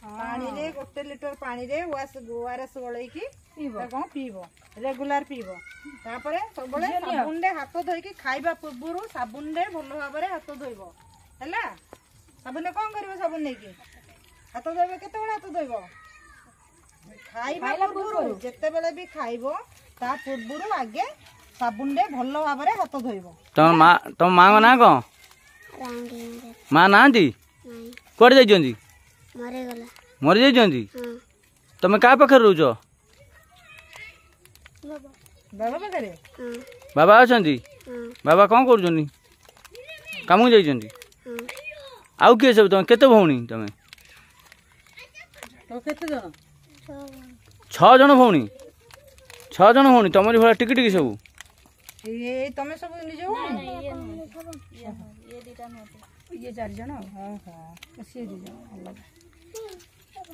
पानी रे 1 लिटर पानी रे ओआरएस गलैकी कौन पीब रेगुलर पीब तापर सब साबुन रे हाथ धोईकी खाइबा पूर्व साबुन रे भल भाव हाथ धोइब हैला साबुन कौन कर साबुन नहीं हाथ धोब केत हाथ धोब खाइबा पूर्व जिते बेले भी खाइब ता पूर्व आगे साबुन रे भल भाव हाथ धोइब तुम माँ को ना कौन माँ ना कौटे जाइए मरी जाइए तुम क्या पाखे रोच बाबा पाखे बाबा अच्छा बाबा कौन कर काम जाइए आउ किए सब तुम केते भौणी तुम छह जन भौणी तुमरी भाई टिकी टिकी सब तमें सब निज ये 4 जन सी 2 जन अलग सब